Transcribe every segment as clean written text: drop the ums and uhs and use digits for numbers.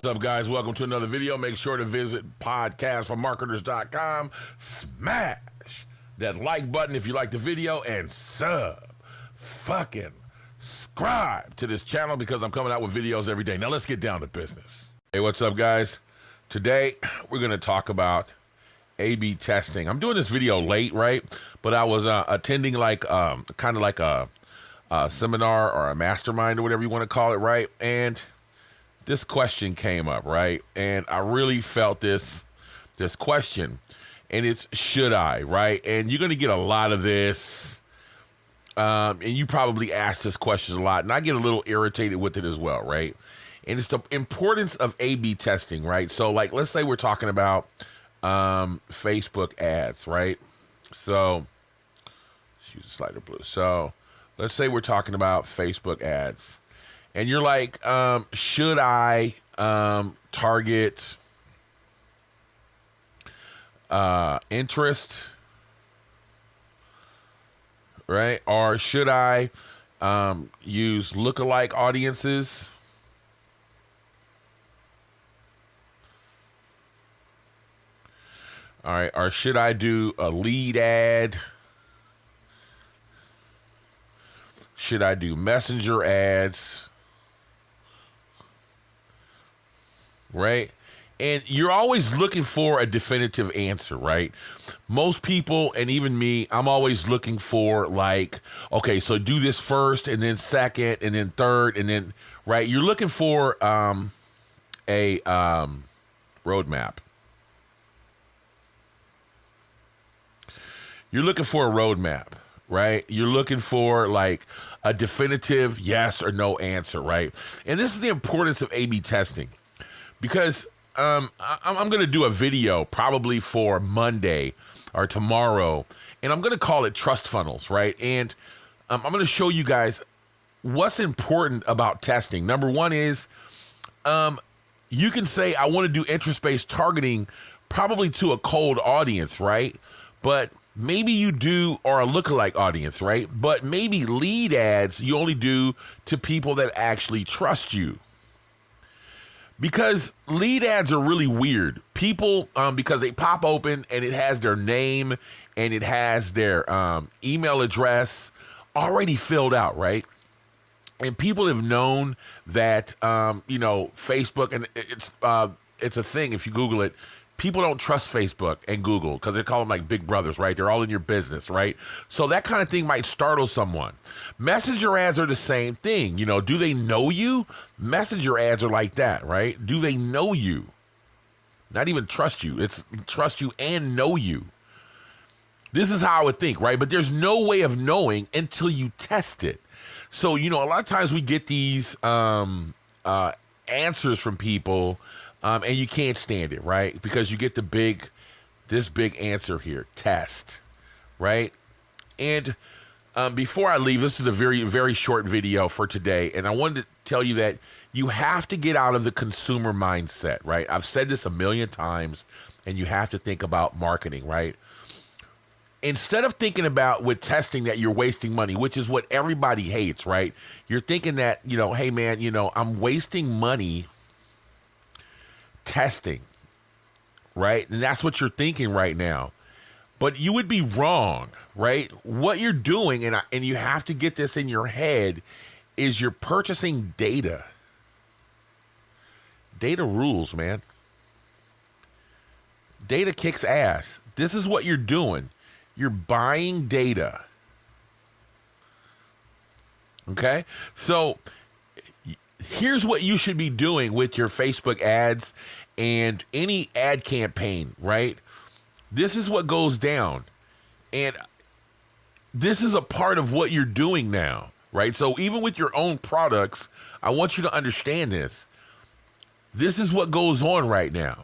What's up, guys? Welcome to another video. Make sure to visit podcastformarketers.com. Smash that like button if you like the video and fucking subscribe to this channel because I'm coming out with videos every day. Now let's get down to business. Hey, what's up, guys? Today we're going to talk about A/B testing. I'm doing this video late, right? But I was attending like kind of like a seminar or a mastermind or whatever you want to call it, right? And this question came up, right? And I really felt this question, and it's should I, right? And you're going to get a lot of this, and you probably ask this question a lot, and I get a little irritated with it as well, right? And it's the importance of A/B testing, right? So, like, let's say we're talking about Facebook ads, right? So, let's use a slider blue. So, let's say we're talking about Facebook ads. And you're like, should I target interest, right? Or should I use lookalike audiences? All right, or should I do a lead ad? Should I do messenger ads? Right? And you're always looking for a definitive answer, right? Most people, and even me, I'm always looking for like, okay, so do this first and then second and then third and then, right? You're looking for a roadmap. You're looking for a roadmap, right? You're looking for like a definitive yes or no answer, right? And this is the importance of A/B testing. Because I'm going to do a video probably for Monday or tomorrow, and I'm going to call it Trust Funnels, right? And I'm going to show you guys what's important about testing. Number one is you can say, I want to do interest-based targeting probably to a cold audience, right? But maybe you do, or a lookalike audience, right? But maybe lead ads you only do to people that actually trust you. Because lead ads are really weird. People, because they pop open and it has their name and it has their email address already filled out, right? And people have known that, Facebook, and it's a thing if you Google it, people don't trust Facebook and Google because they call them like big brothers, right? They're all in your business, right? So that kind of thing might startle someone. Messenger ads are the same thing. You know, do they know you? Messenger ads are like that, right? Do they know you? Not even trust you. It's trust you and know you. This is how I would think, right? But there's no way of knowing until you test it. So, a lot of times we get these answers from people, and you can't stand it, right? Because you get this big answer here, test, right? And before I leave, this is a very, very short video for today. And I wanted to tell you that you have to get out of the consumer mindset, right? I've said this a million times, and you have to think about marketing, right? Instead of thinking about with testing that you're wasting money, which is what everybody hates, right? You're thinking that, hey man, I'm wasting money testing, right? And that's what you're thinking right now. But you would be wrong, right? What you're doing, and you have to get this in your head, is you're purchasing data. Data rules, man. Data kicks ass. This is what you're doing. You're buying data. Okay? So here's what you should be doing with your Facebook ads and any ad campaign, right? This is what goes down. And this is a part of what you're doing now, right? So even with your own products, I want you to understand this. This is what goes on right now.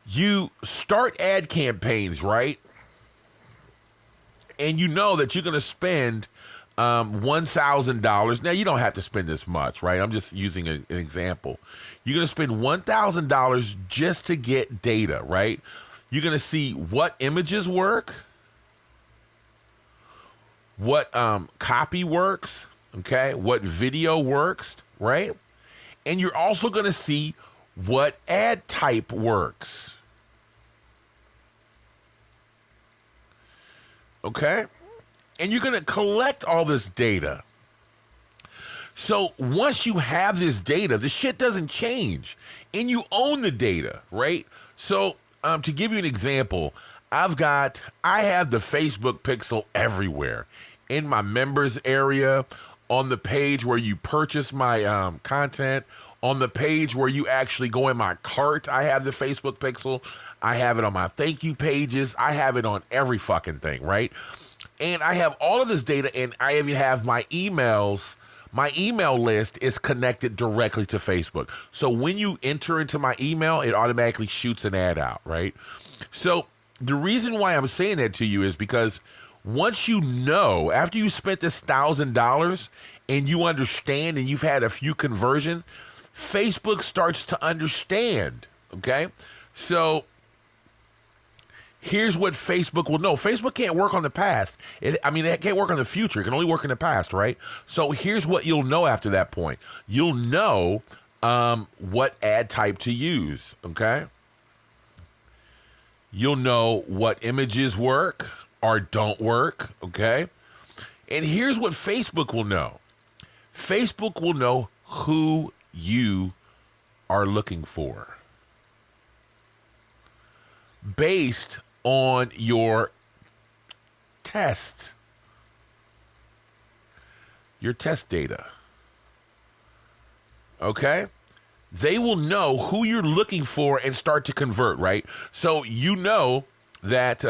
You start ad campaigns, right? And you know that you're going to spend $1,000. Now, you don't have to spend this much, right? I'm just using an example. You're going to spend $1,000 just to get data, right? You're going to see what images work, what copy works, okay, what video works, right? And you're also going to see what ad type works. Okay? And you're going to collect all this data. So once you have this data, the shit doesn't change and you own the data, right? So to give you an example, I have the Facebook pixel everywhere, in my members area, on the page where you purchase my content, on the page where you actually go in my cart. I have the Facebook pixel. I have it on my thank you pages. I have it on every fucking thing, right? And I have all of this data, and I even have my emails. My email list is connected directly to Facebook. So when you enter into my email, it automatically shoots an ad out, right? So the reason why I'm saying that to you is because once you know, after you spent this $1,000 and you understand and you've had a few conversions, Facebook starts to understand, okay? So here's what Facebook will know. Facebook can't work on the past. It can't work on the future. It can only work in the past, right? So here's what you'll know after that point. You'll know what ad type to use, okay? You'll know what images work or don't work, okay? And here's what Facebook will know. Facebook will know who you are looking for based on your tests, your test data. Okay? They will know who you're looking for and start to convert, right? So you know that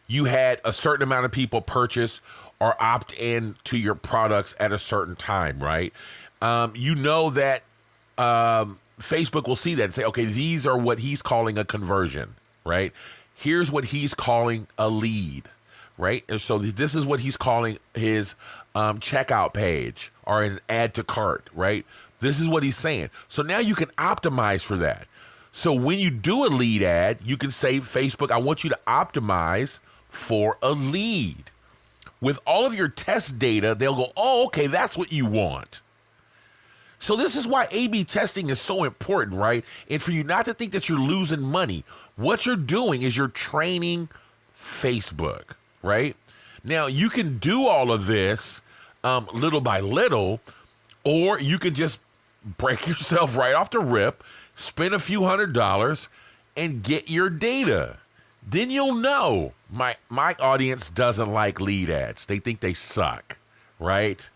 you had a certain amount of people purchase or opt in to your products at a certain time, right? You know that Facebook will see that and say, okay, these are what he's calling a conversion, right? Here's what he's calling a lead, right? And so this is what he's calling his checkout page or an add to cart, right? This is what he's saying. So now you can optimize for that. So when you do a lead ad, you can say, Facebook, I want you to optimize for a lead. With all of your test data, they'll go, oh, okay, that's what you want. So this is why A/B testing is so important, right? And for you not to think that you're losing money, what you're doing is you're training Facebook, right? Now, you can do all of this little by little, or you can just break yourself right off the rip, spend a few $100s, and get your data. Then you'll know my audience doesn't like lead ads. They think they suck, right?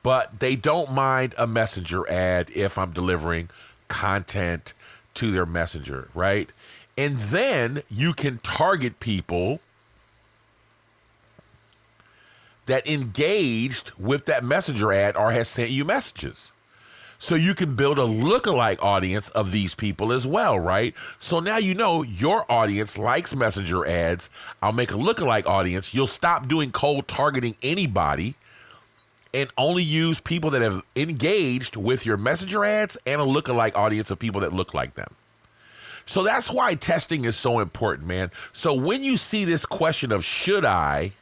But they don't mind a messenger ad if I'm delivering content to their messenger, right? And then you can target people that engaged with that messenger ad or has sent you messages. So you can build a lookalike audience of these people as well, right? So now you know your audience likes messenger ads. I'll make a lookalike audience. You'll stop doing cold targeting anybody and only use people that have engaged with your messenger ads and a lookalike audience of people that look like them. So that's why testing is so important, man. So when you see this question of should I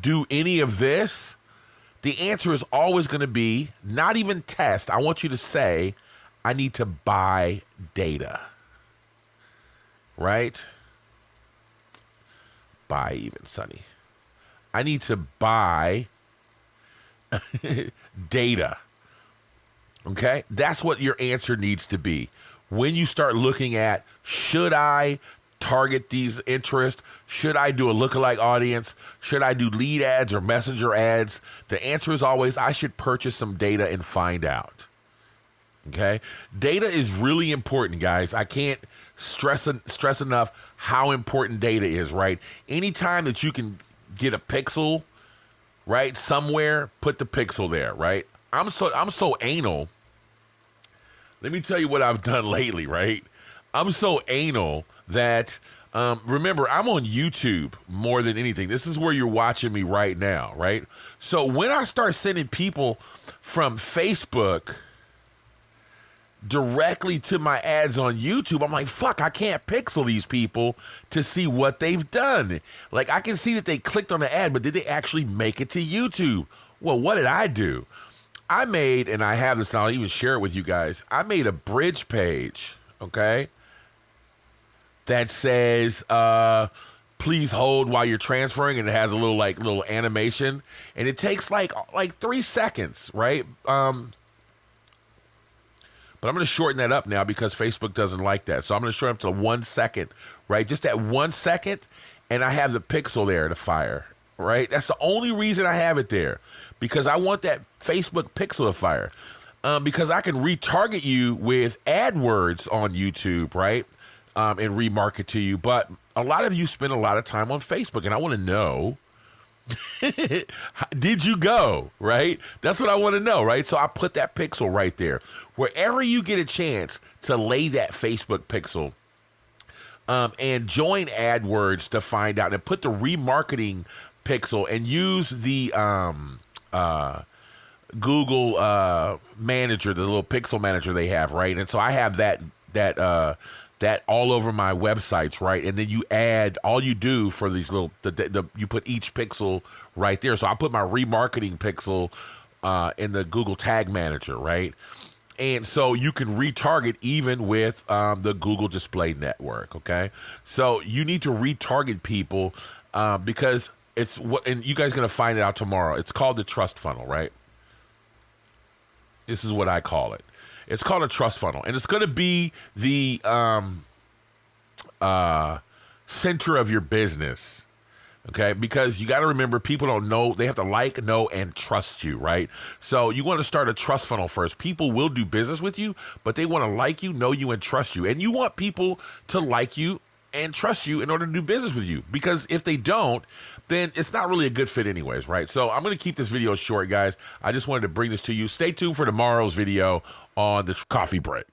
do any of this, the answer is always going to be not even test. I want you to say, I need to buy data. Right? Buy even, Sonny. I need to buy data. Okay? That's what your answer needs to be. When you start looking at, should I target these interests? Should I do a lookalike audience? Should I do lead ads or messenger ads? The answer is always, I should purchase some data and find out. Okay? Data is really important, guys. I can't stress enough how important data is, right? Anytime that you can get a pixel, right, somewhere, put the pixel there, right? I'm so anal. Let me tell you what I've done lately, right? I'm so anal that, remember, I'm on YouTube more than anything. This is where you're watching me right now, right? So when I start sending people from Facebook directly to my ads on YouTube, I'm like, fuck, I can't pixel these people to see what they've done. Like, I can see that they clicked on the ad, but did they actually make it to YouTube? Well, what did I do? I made, and I have this, and I'll even share it with you guys. I made a bridge page, okay, that says, please hold while you're transferring, and it has a little animation, and it takes like 3 seconds, right? But I'm going to shorten that up now because Facebook doesn't like that. So I'm going to shorten up to 1 second, right? Just that 1 second, and I have the pixel there to fire, right? That's the only reason I have it there, because I want that Facebook pixel to fire. Because I can retarget you with AdWords on YouTube, right? And remarket to you. But a lot of you spend a lot of time on Facebook, and I want to know, did you go, right? That's what I want to know, right? So I put that pixel right there. Wherever you get a chance to lay that Facebook pixel, and join AdWords to find out, and put the remarketing pixel, and use the Google manager, the little pixel manager they have, right? And so I have that all over my websites, right? And then you add, all you do for these little, you put each pixel right there. So I put my remarketing pixel in the Google Tag Manager, right? And so you can retarget even with the Google Display Network, okay? So you need to retarget people because it's what, and you guys are going to find it out tomorrow. It's called the trust funnel, right? This is what I call it. It's called a trust funnel, and it's going to be the center of your business, okay? Because you got to remember, people don't know. They have to like, know, and trust you, right? So you want to start a trust funnel first. People will do business with you, but they want to like you, know you, and trust you. And you want people to like you and trust you in order to do business with you. Because if they don't, then it's not really a good fit anyways, right? So I'm going to keep this video short, guys. I just wanted to bring this to you. Stay tuned for tomorrow's video on the coffee break.